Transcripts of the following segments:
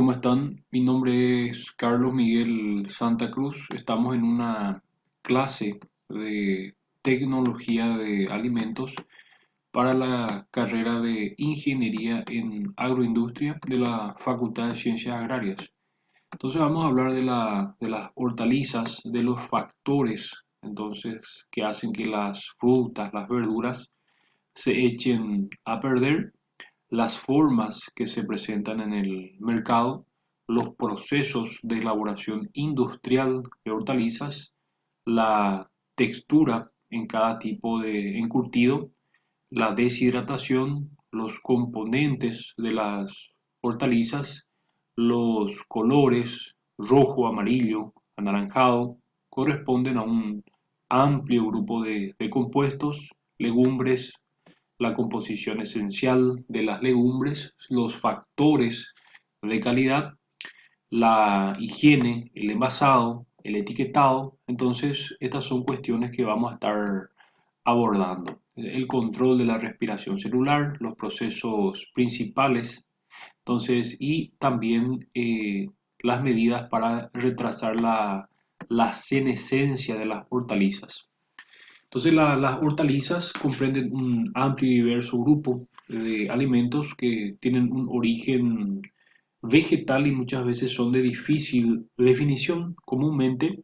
¿cómo están? Mi nombre es Carlos Miguel Santa Cruz. Estamos en una clase de tecnología de alimentos para la carrera de Ingeniería en Agroindustria de la Facultad de Ciencias Agrarias. Entonces vamos a hablar de las hortalizas, de los factores que hacen que las frutas, las verduras se echen a perder, las formas que se presentan en el mercado, los procesos de elaboración industrial de hortalizas, la textura en cada tipo de encurtido, la deshidratación, los componentes de las hortalizas, los colores rojo, amarillo, anaranjado, corresponden a un amplio grupo de compuestos, legumbres, la composición esencial de las legumbres, los factores de calidad, la higiene, el envasado, el etiquetado. Entonces, estas son cuestiones que vamos a estar abordando. El control de la respiración celular, los procesos principales, entonces, y también las medidas para retrasar la senescencia de las hortalizas. Entonces, las hortalizas comprenden un amplio y diverso grupo de alimentos que tienen un origen vegetal y muchas veces son de difícil definición. Comúnmente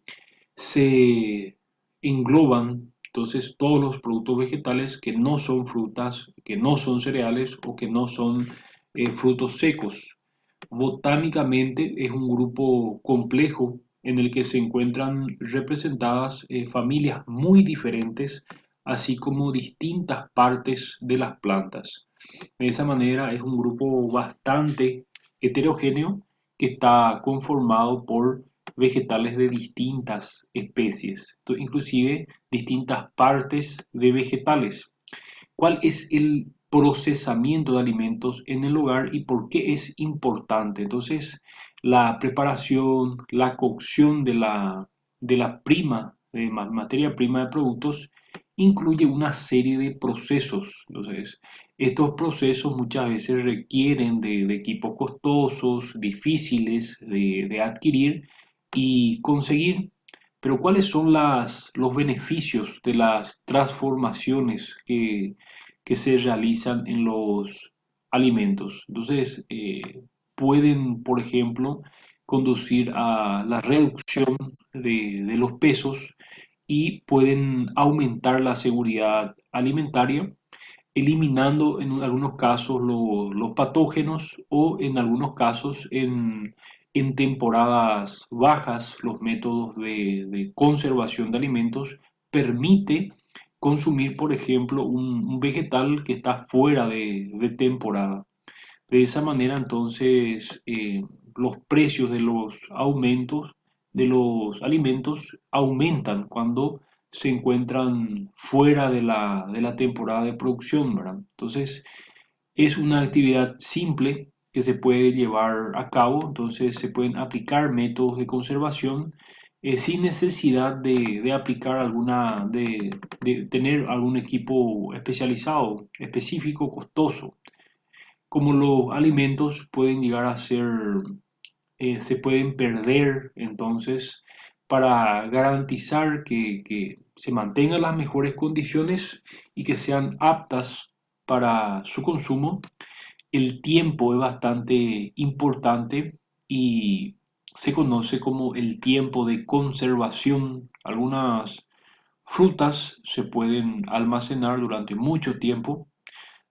se engloban entonces todos los productos vegetales que no son frutas, que no son cereales o que no son frutos secos. Botánicamente es un grupo complejo en el que se encuentran representadas familias muy diferentes, así como distintas partes de las plantas. De esa manera es un grupo bastante heterogéneo que está conformado por vegetales de distintas especies, inclusive distintas partes de vegetales. ¿Cuál es el procesamiento de alimentos en el hogar y por qué es importante? Entonces, la preparación, la cocción de materia prima de productos, incluye una serie de procesos. Entonces, estos procesos muchas veces requieren de equipos costosos, difíciles de adquirir y conseguir. Pero ¿cuáles son los beneficios de las transformaciones que se realizan en los alimentos? Entonces, pueden, por ejemplo, conducir a la reducción de los pesos y pueden aumentar la seguridad alimentaria, eliminando en algunos casos los patógenos o en algunos casos en temporadas bajas los métodos de conservación de alimentos permite consumir, por ejemplo, un vegetal que está fuera de temporada. De esa manera, entonces, los precios de los aumentos de los alimentos aumentan cuando se encuentran fuera de la temporada de producción, ¿verdad? Entonces, es una actividad simple que se puede llevar a cabo, entonces se pueden aplicar métodos de conservación sin necesidad de aplicar de tener algún equipo especializado, específico, costoso. Como los alimentos pueden llegar a ser, se pueden perder, entonces para garantizar que se mantengan las mejores condiciones y que sean aptas para su consumo, el tiempo es bastante importante y se conoce como el tiempo de conservación. Algunas frutas se pueden almacenar durante mucho tiempo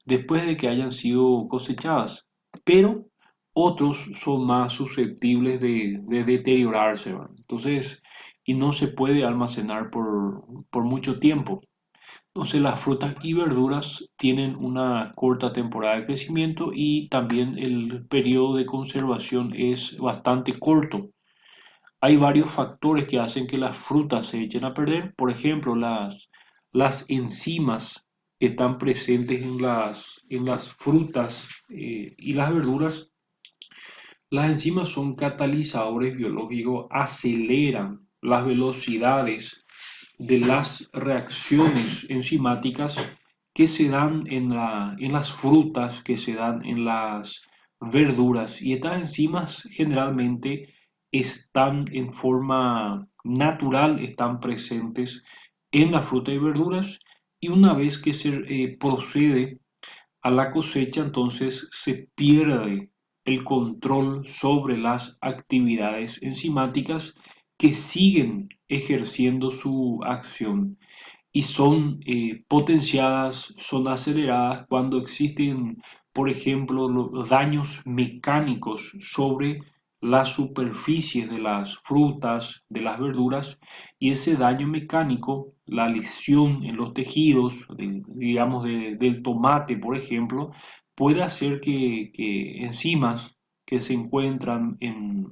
después de que hayan sido cosechadas, pero otros son más susceptibles de deteriorarse, ¿verdad? Entonces, y no se puede almacenar por mucho tiempo. Entonces, las frutas y verduras tienen una corta temporada de crecimiento y también el periodo de conservación es bastante corto. Hay varios factores que hacen que las frutas se echen a perder. Por ejemplo, las enzimas que están presentes en las frutas y las verduras. Las enzimas son catalizadores biológicos, aceleran las velocidades de las reacciones enzimáticas que se dan en las frutas, que se dan en las verduras. Y estas enzimas generalmente están en forma natural, están presentes en la fruta y verduras. Y una vez que se procede a la cosecha, entonces se pierde el control sobre las actividades enzimáticas que siguen ejerciendo su acción y son potenciadas, son aceleradas cuando existen, por ejemplo, los daños mecánicos sobre las superficies de las frutas, de las verduras, y ese daño mecánico, la lesión en los tejidos, digamos, del tomate, por ejemplo, puede hacer que enzimas que se encuentran en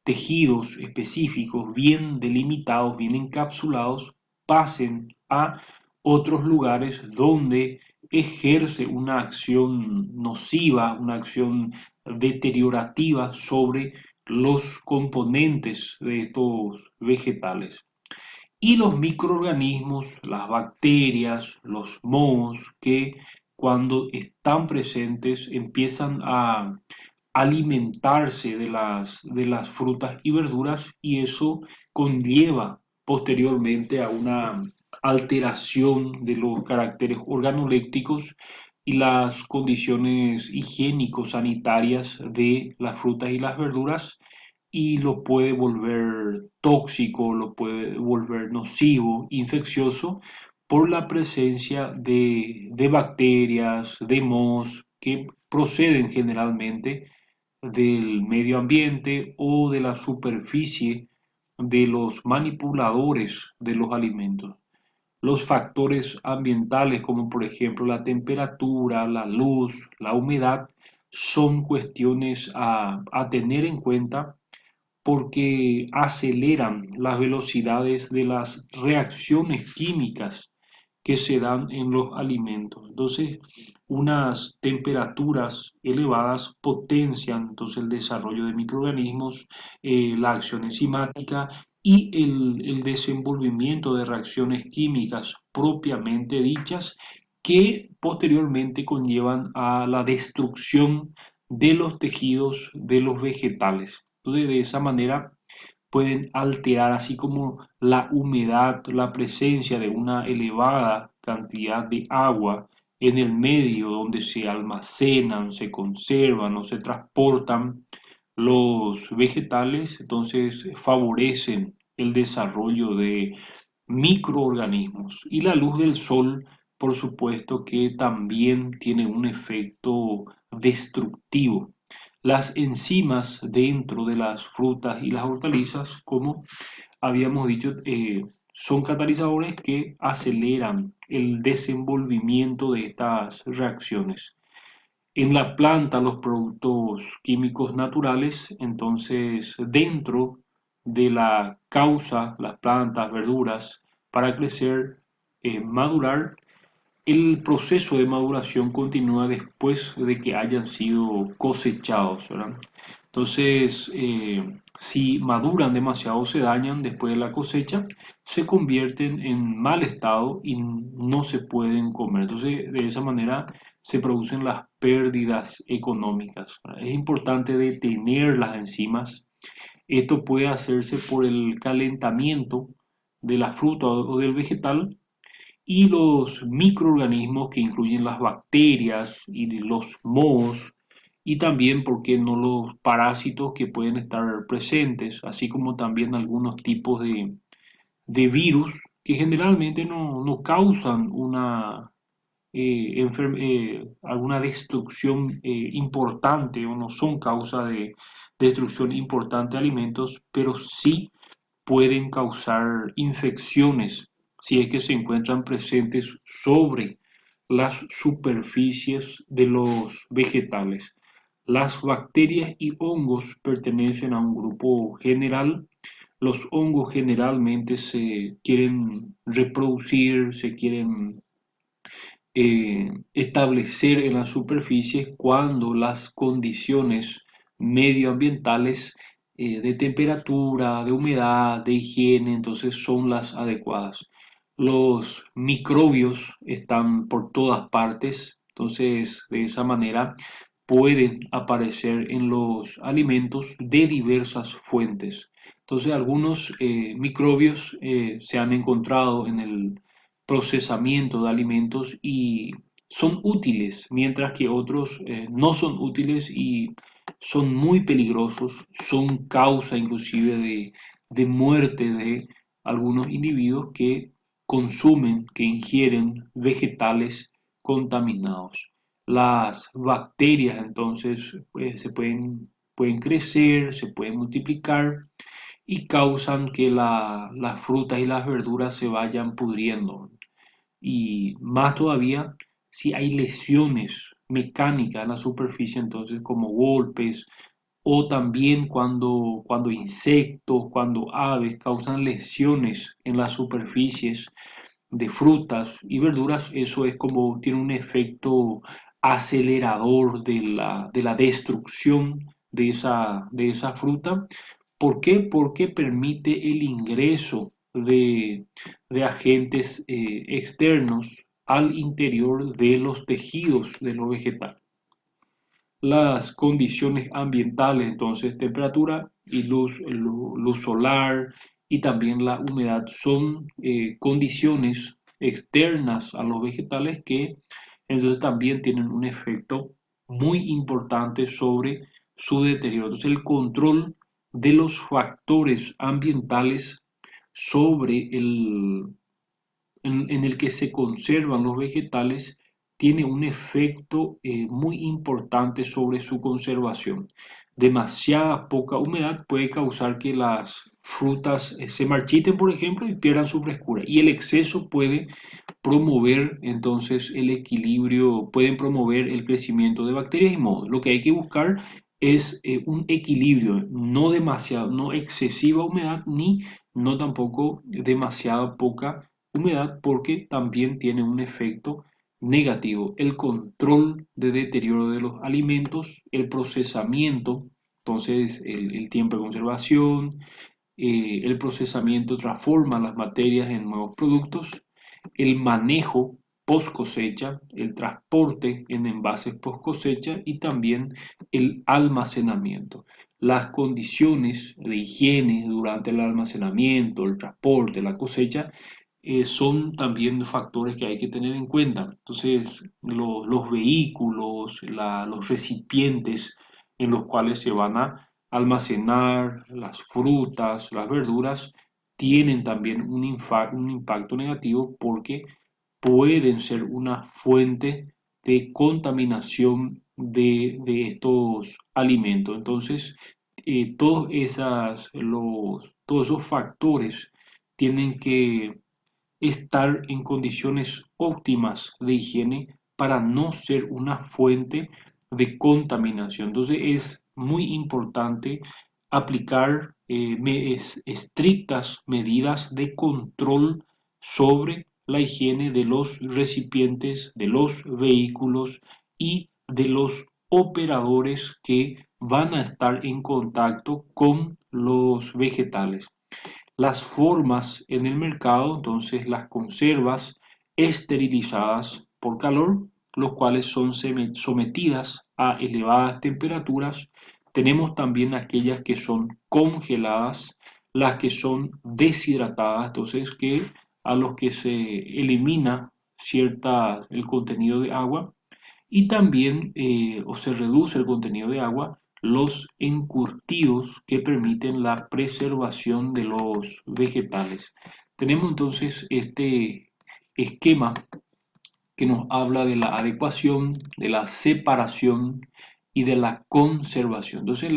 tejidos específicos, bien delimitados, bien encapsulados, pasen a otros lugares donde ejerce una acción nociva, una acción deteriorativa sobre los componentes de estos vegetales. Y los microorganismos, las bacterias, los mohos, que cuando están presentes empiezan a alimentarse de las frutas y verduras y eso conlleva posteriormente a una alteración de los caracteres organolépticos y las condiciones higiénico-sanitarias de las frutas y las verduras y lo puede volver tóxico, lo puede volver nocivo, infeccioso, por la presencia de bacterias, de mohos que proceden generalmente del medio ambiente o de la superficie de los manipuladores de los alimentos. Los factores ambientales, como por ejemplo la temperatura, la luz, la humedad, son cuestiones a tener en cuenta porque aceleran las velocidades de las reacciones químicas que se dan en los alimentos. Entonces, unas temperaturas elevadas potencian entonces el desarrollo de microorganismos, la acción enzimática y el desenvolvimiento de reacciones químicas propiamente dichas que posteriormente conllevan a la destrucción de los tejidos de los vegetales. Entonces, de esa manera pueden alterar, así como la humedad, la presencia de una elevada cantidad de agua en el medio donde se almacenan, se conservan o se transportan los vegetales, entonces favorecen el desarrollo de microorganismos. Y la luz del sol, por supuesto, que también tiene un efecto destructivo. Las enzimas dentro de las frutas y las hortalizas, como habíamos dicho, son catalizadores que aceleran el desenvolvimiento de estas reacciones. En la planta, los productos químicos naturales, entonces dentro de la causa, las plantas, verduras, para crecer, madurar, el proceso de maduración continúa después de que hayan sido cosechados, ¿verdad? Entonces, si maduran demasiado, se dañan después de la cosecha, se convierten en mal estado y no se pueden comer. Entonces, de esa manera se producen las pérdidas económicas, ¿verdad? Es importante detener las enzimas. Esto puede hacerse por el calentamiento de la fruta o del vegetal y los microorganismos que incluyen las bacterias y los mohos y también, ¿por qué no?, los parásitos que pueden estar presentes, así como también algunos tipos de virus que generalmente no causan alguna destrucción importante o no son causa de destrucción importante de alimentos, pero sí pueden causar infecciones si es que se encuentran presentes sobre las superficies de los vegetales. Las bacterias y hongos pertenecen a un grupo general. Los hongos generalmente se quieren reproducir, se quieren establecer en las superficies cuando las condiciones medioambientales de temperatura, de humedad, de higiene, entonces son las adecuadas. Los microbios están por todas partes, entonces de esa manera pueden aparecer en los alimentos de diversas fuentes. Entonces, algunos microbios se han encontrado en el procesamiento de alimentos y son útiles, mientras que otros no son útiles y son muy peligrosos, son causa inclusive de muerte de algunos individuos que consumen, que ingieren vegetales contaminados. Las bacterias entonces pueden crecer, se pueden multiplicar y causan que las frutas y las verduras se vayan pudriendo. Y más todavía, si hay lesiones mecánicas en la superficie, entonces como golpes, o también cuando insectos, cuando aves causan lesiones en las superficies de frutas y verduras, eso es como tiene un efecto acelerador de la destrucción de esa fruta. ¿Por qué? Porque permite el ingreso de agentes externos al interior de los tejidos de los vegetales. Las condiciones ambientales, entonces temperatura y luz solar y también la humedad son condiciones externas a los vegetales que entonces también tienen un efecto muy importante sobre su deterioro. Entonces el control de los factores ambientales sobre en el que se conservan los vegetales tiene un efecto muy importante sobre su conservación. Demasiada poca humedad puede causar que las frutas se marchiten, por ejemplo, y pierdan su frescura. Y el exceso puede promover entonces el equilibrio, pueden promover el crecimiento de bacterias y mohos. Lo que hay que buscar es un equilibrio, no demasiado, no excesiva humedad ni no tampoco demasiada poca humedad, porque también tiene un efecto negativo. El control de deterioro de los alimentos, el procesamiento, entonces el tiempo de conservación, el procesamiento transforma las materias en nuevos productos, el manejo post cosecha, el transporte en envases post cosecha y también el almacenamiento. Las condiciones de higiene durante el almacenamiento, el transporte, la cosecha, son también factores que hay que tener en cuenta. Entonces, los vehículos, los recipientes en los cuales se van a almacenar las frutas, las verduras, tienen también un impacto negativo porque pueden ser una fuente de contaminación de estos alimentos. Entonces, todos esos factores tienen que estar en condiciones óptimas de higiene para no ser una fuente de contaminación. Entonces es muy importante aplicar estrictas medidas de control sobre la higiene de los recipientes, de los vehículos y de los operadores que van a estar en contacto con los vegetales. Las formas en el mercado, entonces las conservas esterilizadas por calor, los cuales son sometidas a elevadas temperaturas. Tenemos también aquellas que son congeladas, las que son deshidratadas, entonces que a los que se elimina el contenido de agua y también o se reduce el contenido de agua, los encurtidos que permiten la preservación de los vegetales. Tenemos entonces este esquema que nos habla de la adecuación, de la separación y de la conservación. Entonces,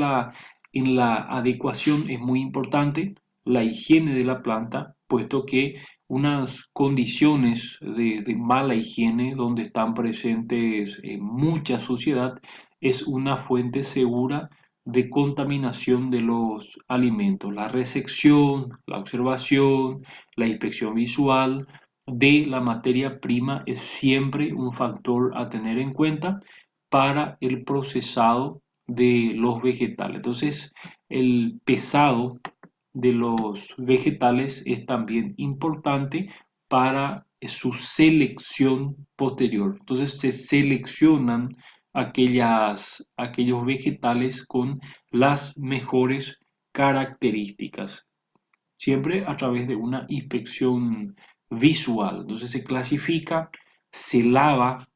en la adecuación es muy importante la higiene de la planta, puesto que unas condiciones de mala higiene donde están presentes mucha suciedad es una fuente segura de contaminación de los alimentos. La resección, la observación, la inspección visual de la materia prima es siempre un factor a tener en cuenta para el procesado de los vegetales. Entonces, el pesado de los vegetales es también importante para su selección posterior. Entonces, se seleccionan aquellos vegetales con las mejores características, siempre a través de una inspección visual. Entonces se clasifica, se lava,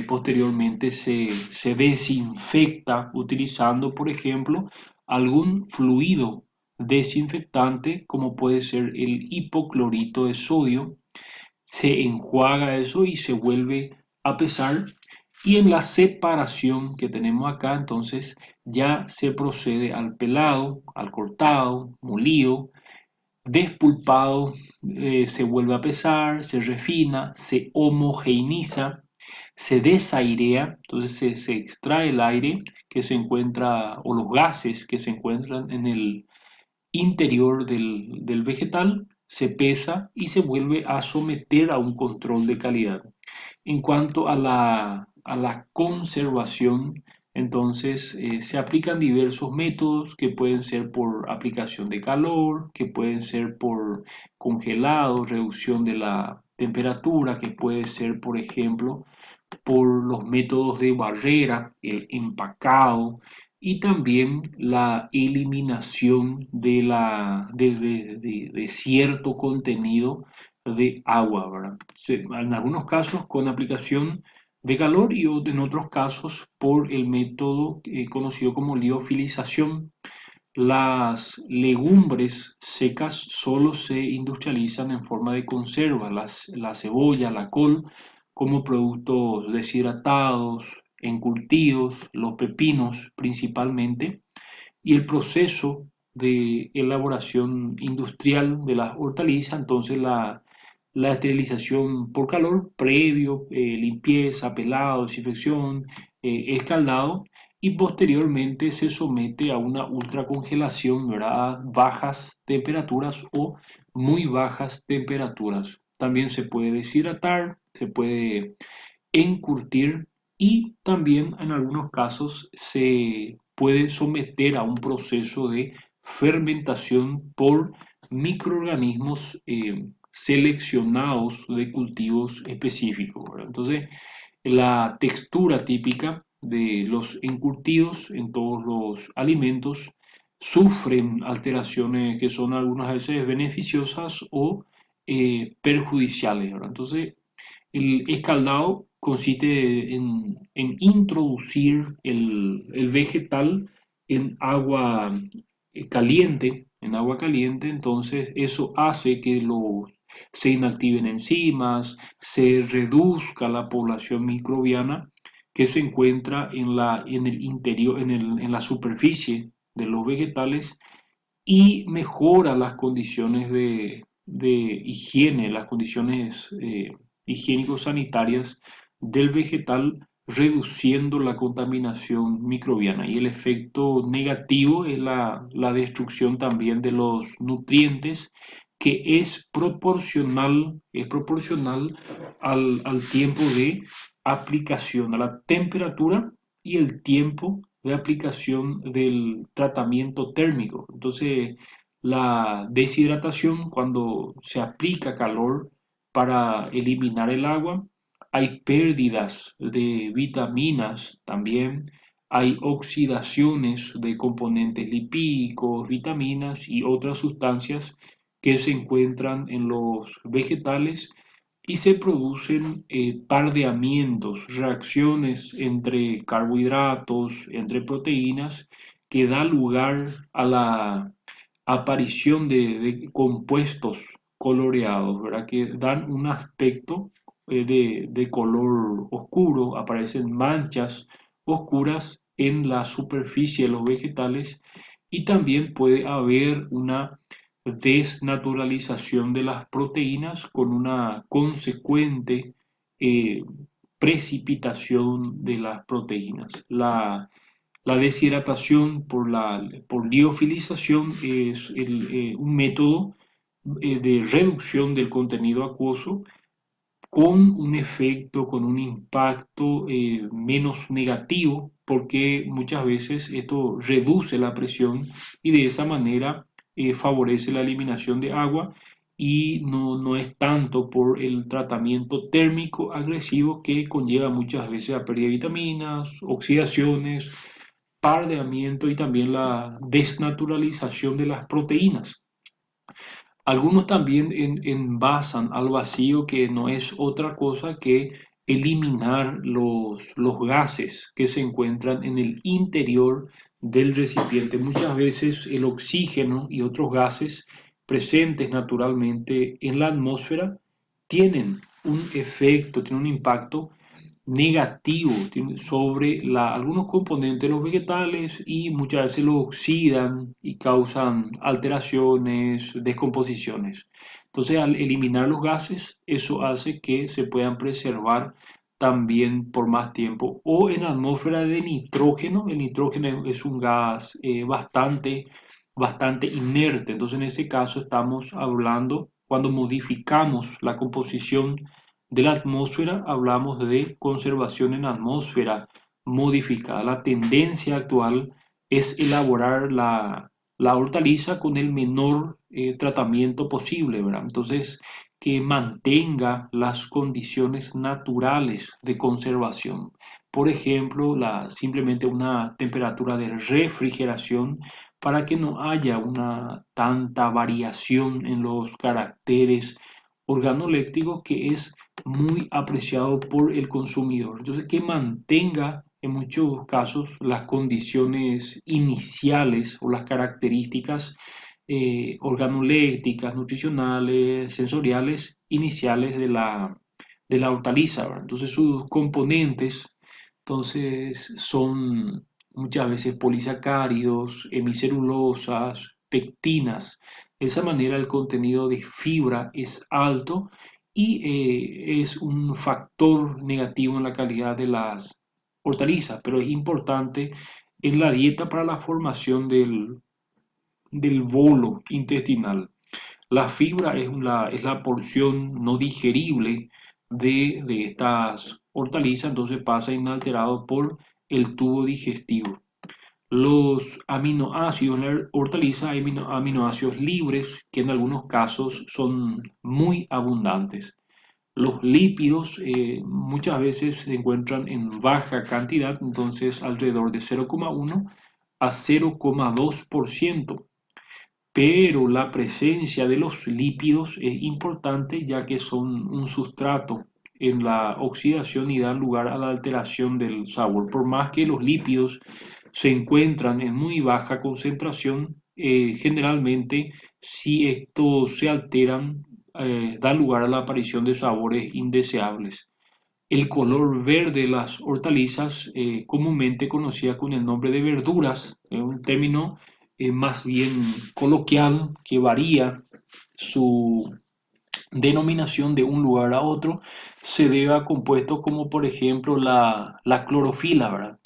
posteriormente se desinfecta utilizando, por ejemplo, algún fluido desinfectante como puede ser el hipoclorito de sodio. Se enjuaga eso y se vuelve a pesar, y en la separación que tenemos acá entonces ya se procede al pelado, al cortado, molido, despulpado, se vuelve a pesar, se refina, se homogeneiza, se desairea, entonces se extrae el aire que se encuentra, o los gases que se encuentran en el interior del vegetal, se pesa y se vuelve a someter a un control de calidad. En cuanto a la conservación, entonces se aplican diversos métodos que pueden ser por aplicación de calor, que pueden ser por congelado, reducción de la temperatura, que puede ser, por ejemplo, por los métodos de barrera, el empacado y también la eliminación de cierto contenido de agua, ¿verdad? En algunos casos con aplicación de calor y en otros casos por el método conocido como liofilización. Las legumbres secas solo se industrializan en forma de conserva, la cebolla, la col, como productos deshidratados, encurtidos, los pepinos principalmente, y el proceso de elaboración industrial de las hortalizas, entonces la esterilización por calor previo, limpieza, pelado, desinfección, escaldado, y posteriormente se somete a una ultracongelación, ¿verdad? A bajas temperaturas o muy bajas temperaturas. También se puede deshidratar, se puede encurtir y también en algunos casos se puede someter a un proceso de fermentación por microorganismos seleccionados de cultivos específicos, ¿verdad? Entonces, la textura típica de los encurtidos en todos los alimentos sufren alteraciones que son algunas veces beneficiosas o perjudiciales, ¿verdad? Entonces, el escaldado consiste en introducir el vegetal en agua caliente, entonces eso hace que se inactiven enzimas, se reduzca la población microbiana que se encuentra en el interior, en la superficie de los vegetales, y mejora las condiciones de higiene, las condiciones higiénico-sanitarias del vegetal, reduciendo la contaminación microbiana. Y el efecto negativo es la destrucción también de los nutrientes, que es proporcional al tiempo de aplicación, a la temperatura y el tiempo de aplicación del tratamiento térmico. Entonces, la deshidratación, cuando se aplica calor para eliminar el agua, hay pérdidas de vitaminas también, hay oxidaciones de componentes lipídicos, vitaminas y otras sustancias que se encuentran en los vegetales, y se producen pardeamientos, reacciones entre carbohidratos, entre proteínas, que da lugar a la aparición de compuestos coloreados, ¿verdad? Que dan un aspecto de color oscuro, aparecen manchas oscuras en la superficie de los vegetales, y también puede haber una desnaturalización de las proteínas con una consecuente eh, precipitación de las proteínas. La deshidratación por liofilización es un método de reducción del contenido acuoso con un efecto, con un impacto menos negativo, porque muchas veces esto reduce la presión y de esa manera favorece la eliminación de agua y no es tanto por el tratamiento térmico agresivo que conlleva muchas veces a pérdida de vitaminas, oxidaciones, pardeamiento y también la desnaturalización de las proteínas. Algunos también envasan al vacío, que no es otra cosa que eliminar los gases que se encuentran en el interior del recipiente. Muchas veces el oxígeno y otros gases presentes naturalmente en la atmósfera tienen un efecto, tienen un impacto negativo sobre algunos componentes de los vegetales, y muchas veces los oxidan y causan alteraciones, descomposiciones. Entonces, al eliminar los gases, eso hace que se puedan preservar también por más tiempo. O en atmósfera de nitrógeno, el nitrógeno es un gas bastante inerte. Entonces, en ese caso estamos hablando, cuando modificamos la composición de la atmósfera, hablamos de conservación en atmósfera modificada. La tendencia actual es elaborar la hortaliza con el menor tratamiento posible, ¿verdad? Entonces, que mantenga las condiciones naturales de conservación. Por ejemplo, simplemente una temperatura de refrigeración, para que no haya una tanta variación en los caracteres organolépticos, que es muy apreciado por el consumidor. Entonces, que mantenga en muchos casos las condiciones iniciales o las características organolépticas, nutricionales, sensoriales iniciales de la hortaliza, ¿verdad? Entonces, sus componentes son muchas veces polisacáridos, hemicelulosas, pectinas. De esa manera, el contenido de fibra es alto, y es un factor negativo en la calidad de las hortalizas, pero es importante en la dieta para la formación del bolo intestinal. La fibra es la porción no digerible de estas hortalizas, entonces pasa inalterado por el tubo digestivo. Los aminoácidos en la hortaliza hay aminoácidos libres, que en algunos casos son muy abundantes. Los lípidos muchas veces se encuentran en baja cantidad, entonces alrededor de 0,1 a 0,2%. Pero la presencia de los lípidos es importante, ya que son un sustrato en la oxidación y dan lugar a la alteración del sabor. Por más que los lípidos se encuentran en muy baja concentración, generalmente, si estos se alteran, da lugar a la aparición de sabores indeseables. El color verde de las hortalizas, comúnmente conocida con el nombre de verduras, es un término más bien coloquial, que varía su denominación de un lugar a otro, se debe a compuestos como, por ejemplo, la clorofila, ¿verdad?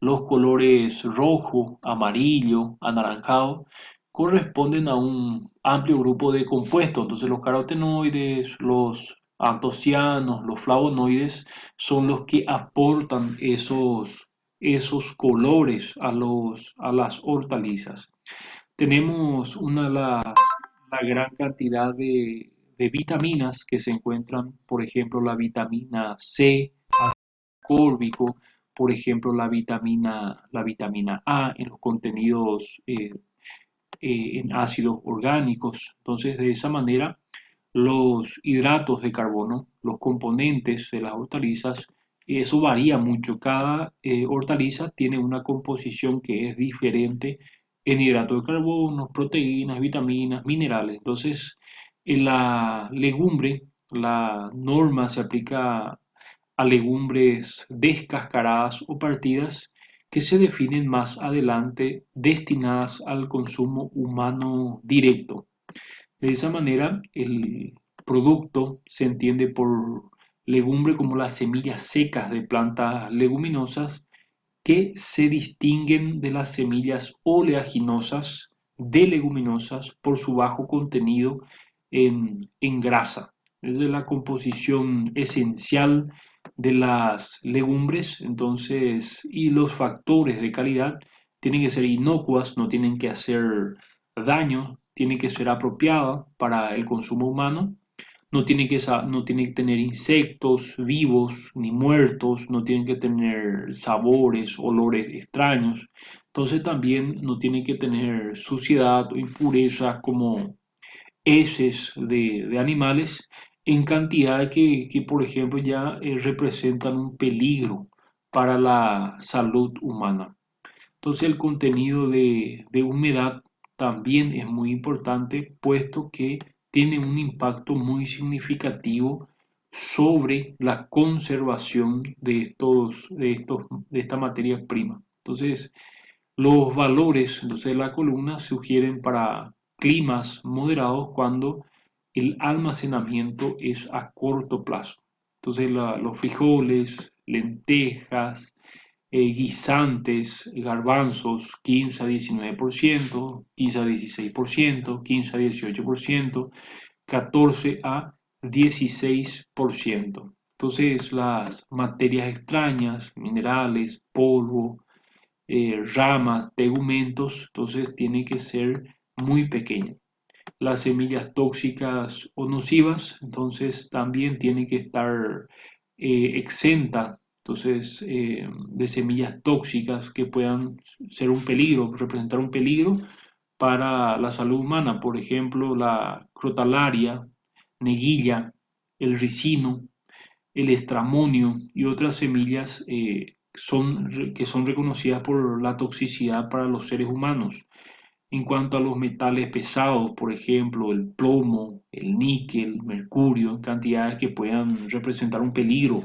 Los colores rojo, amarillo, anaranjado corresponden a un amplio grupo de compuestos. Entonces, los carotenoides, los antocianos, los flavonoides son los que aportan esos colores a las hortalizas. Tenemos la gran cantidad de vitaminas que se encuentran, por ejemplo, la vitamina C, córbico, por ejemplo, la vitamina A en los contenidos en ácidos orgánicos. Entonces, de esa manera, los hidratos de carbono, los componentes de las hortalizas, eso varía mucho. Cada hortaliza tiene una composición que es diferente en hidratos de carbono, proteínas, vitaminas, minerales. Entonces, en la legumbre, la norma se aplica a legumbres descascaradas o partidas, que se definen más adelante destinadas al consumo humano directo. De esa manera, el producto se entiende por legumbre como las semillas secas de plantas leguminosas, que se distinguen de las semillas oleaginosas de leguminosas por su bajo contenido en grasa. Es de la composición esencial de las legumbres, entonces, y los factores de calidad tienen que ser inocuas, no tienen que hacer daño, tiene que ser apropiada para el consumo humano. No tiene que tener insectos vivos ni muertos, no tienen que tener sabores, olores extraños. Entonces también no tiene que tener suciedad o impurezas como heces de animales en cantidad por ejemplo, ya representan un peligro para la salud humana. Entonces el contenido de humedad también es muy importante, puesto que tiene un impacto muy significativo sobre la conservación de esta materia prima. Entonces, los valores de la columna sugieren para climas moderados cuando el almacenamiento es a corto plazo. Entonces, los frijoles, lentejas, guisantes, garbanzos 15 a 19%, 15 a 16%, 15 a 18%, 14 a 16%. Entonces las materias extrañas, minerales, polvo, ramas, tegumentos, entonces tiene que ser muy pequeño. Las semillas tóxicas o nocivas, entonces también tiene que estar exenta, entonces, de semillas tóxicas que puedan ser un peligro, representar un peligro para la salud humana, por ejemplo, la crotalaria, neguilla, el ricino, el estramonio y otras semillas que son reconocidas por la toxicidad para los seres humanos. En cuanto a los metales pesados, por ejemplo, el plomo, el níquel, mercurio, en cantidades que puedan representar un peligro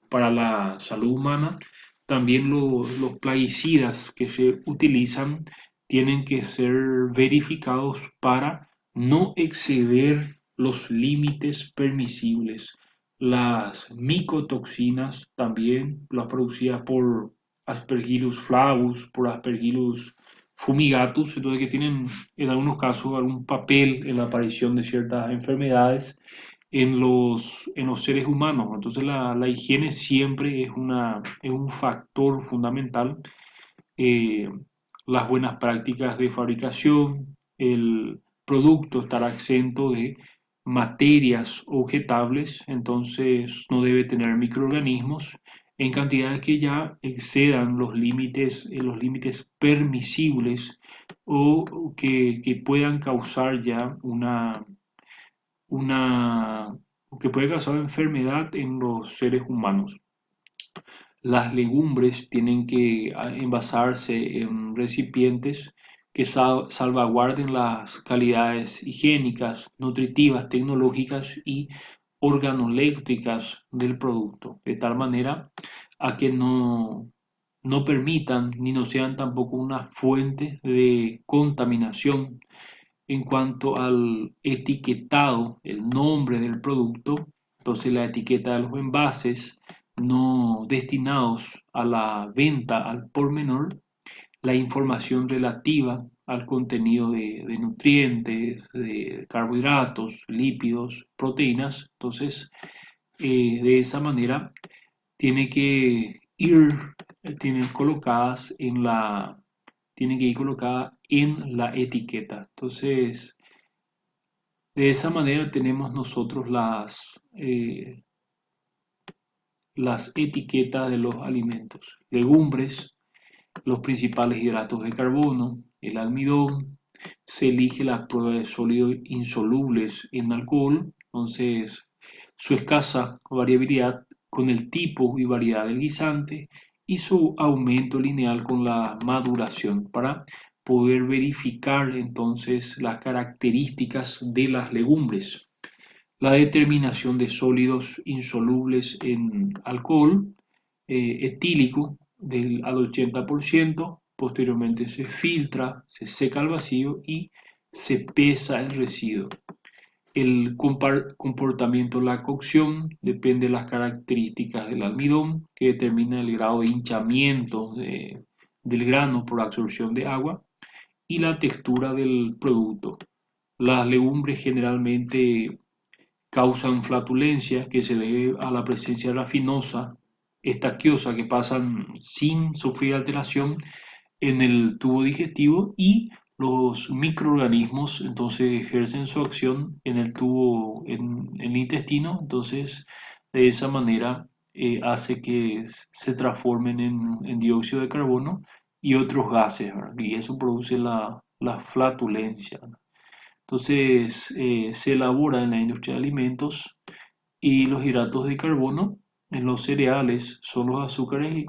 para la salud humana, también los plaguicidas que se utilizan tienen que ser verificados para no exceder los límites permisibles. Las micotoxinas también, las producidas por Aspergillus flavus, por Aspergillus fumigatus, entonces que tienen en algunos casos algún papel en la aparición de ciertas enfermedades en los seres humanos. Entonces la higiene siempre es un factor fundamental. eh, las buenas prácticas de fabricación, el producto estará exento de materias objetables, entonces no debe tener microorganismos en cantidades que ya excedan los límites permisibles o que puedan causar ya una, que puede causar enfermedad en los seres humanos. Las legumbres tienen que envasarse en recipientes que salvaguarden las calidades higiénicas, nutritivas, tecnológicas y organolépticas del producto, de tal manera a que no permitan ni no sean tampoco una fuente de contaminación. En cuanto al etiquetado, el nombre del producto, entonces la etiqueta de los envases no destinados a la venta al por menor, la información relativa al contenido de nutrientes, de carbohidratos, lípidos, proteínas. Entonces, de esa manera, tiene que ir, tienen colocadas tienen que ir colocada en la etiqueta. Entonces, de esa manera tenemos nosotros las etiquetas de los alimentos. Legumbres, los principales hidratos de carbono, el almidón, se elige la prueba de sólidos insolubles en alcohol, entonces su escasa variabilidad con el tipo y variedad del guisante y su aumento lineal con la maduración para poder verificar entonces las características de las legumbres. La determinación de sólidos insolubles en alcohol etílico al 80%, posteriormente se filtra, se seca al vacío y se pesa el residuo. El comportamiento de la cocción depende de las características del almidón, que determina el grado de hinchamiento del grano por absorción de agua y la textura del producto. Las legumbres generalmente causan flatulencia que se debe a la presencia rafinosa, estaquiosa, que pasan sin sufrir alteración en el tubo digestivo y Los microorganismos entonces ejercen su acción en el tubo, en el intestino, entonces de esa manera hace que se transformen en dióxido de carbono y otros gases, ¿verdad? Y eso produce la flatulencia. Entonces se elabora en la industria de alimentos y los hidratos de carbono en los cereales son los azúcares que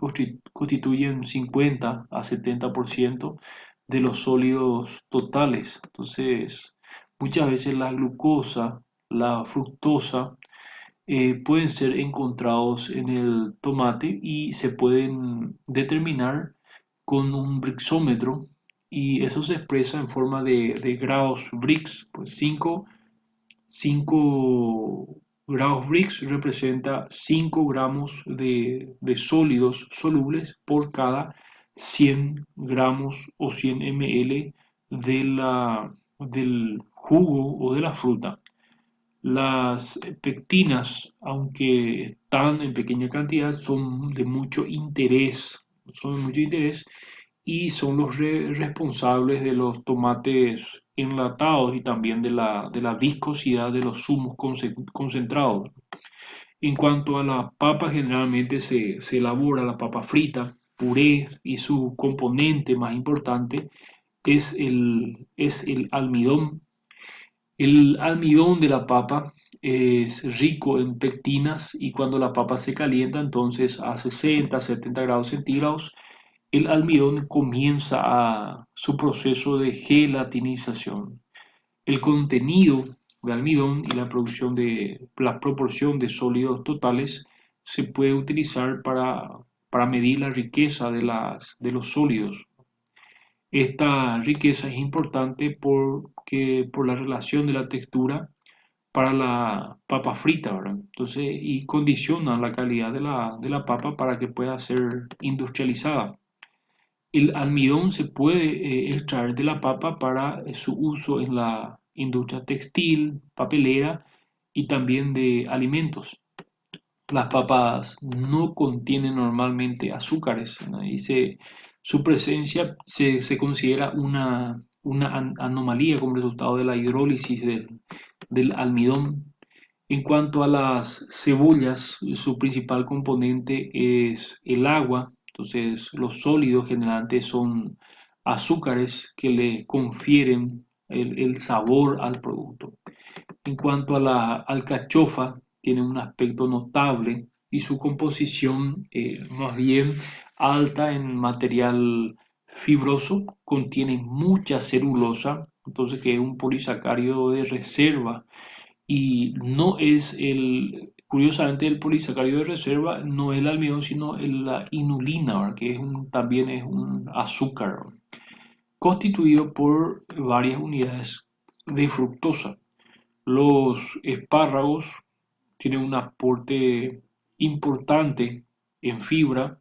constituyen 50 a 70% de los sólidos totales. Entonces, muchas veces la glucosa, la fructosa, pueden ser encontrados en el tomate y se pueden determinar con un brixómetro y eso se expresa en forma de grados Brix, pues 5 grados Brix representa 5 gramos de sólidos solubles por cada 100 gramos o 100 ml del jugo o de la fruta. Las pectinas, aunque están en pequeña cantidad, son de mucho interés y son los responsables de los tomates enlatados y también de la viscosidad de los zumos concentrados. En cuanto a la papa, generalmente se elabora la papa frita, puré y su componente más importante es el almidón. El almidón de la papa es rico en pectinas y cuando la papa se calienta entonces a 60, 70 grados centígrados, el almidón comienza su proceso de gelatinización. El contenido de almidón y la proporción de sólidos totales se puede utilizar para medir la riqueza de los sólidos. Esta riqueza es importante por la relación de la textura para la papa frita, ¿verdad? Entonces, y condiciona la calidad de la papa para que pueda ser industrializada. El almidón se puede extraer de la papa para su uso en la industria textil, papelera y también de alimentos. Las papas no contienen normalmente azúcares, ¿no? Su presencia se considera una anomalía como resultado de la hidrólisis del almidón. En cuanto a las cebollas, su principal componente es el agua, entonces los sólidos generalmente son azúcares que le confieren el sabor al producto. En cuanto a la alcachofa, tiene un aspecto notable y su composición más bien alta en material fibroso, contiene mucha celulosa, entonces que es un polisacárido de reserva y curiosamente el polisacárido de reserva no es el almidón, sino la inulina, ¿verdad? Que también es un azúcar, ¿verdad? Constituido por varias unidades de fructosa. Los espárragos tienen un aporte importante en fibra,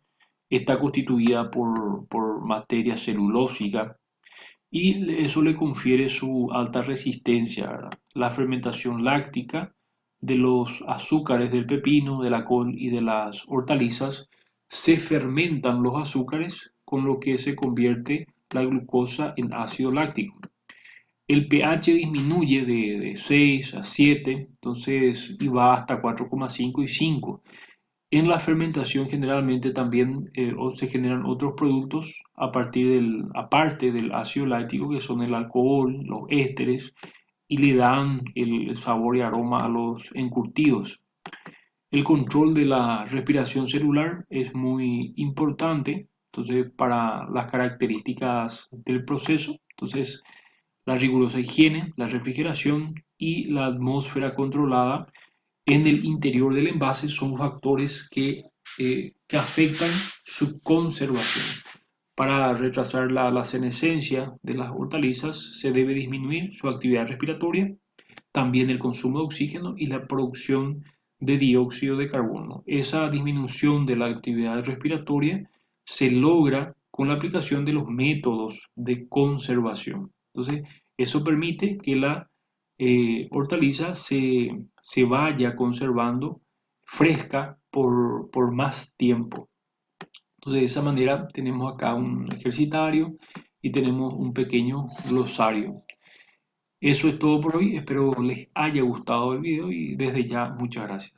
está constituida por materia celulósica y eso le confiere su alta resistencia, ¿verdad? La fermentación láctica de los azúcares del pepino, de la col y de las hortalizas, se fermentan los azúcares con lo que se convierte la glucosa en ácido láctico. El pH disminuye de 6 a 7, entonces, y va hasta 4,5 y 5. En la fermentación generalmente también se generan otros productos aparte del ácido láctico que son el alcohol, los ésteres y le dan el sabor y aroma a los encurtidos. El control de la respiración celular es muy importante, entonces para las características del proceso, entonces la rigurosa higiene, la refrigeración y la atmósfera controlada en el interior del envase son factores que afectan su conservación. Para retrasar la senescencia de las hortalizas se debe disminuir su actividad respiratoria, también el consumo de oxígeno y la producción de dióxido de carbono. Esa disminución de la actividad respiratoria se logra con la aplicación de los métodos de conservación. Entonces, eso permite que la hortaliza se vaya conservando fresca por más tiempo. Entonces, de esa manera tenemos acá un ejercitario y tenemos un pequeño glosario. Eso es todo por hoy, espero les haya gustado el video y desde ya muchas gracias.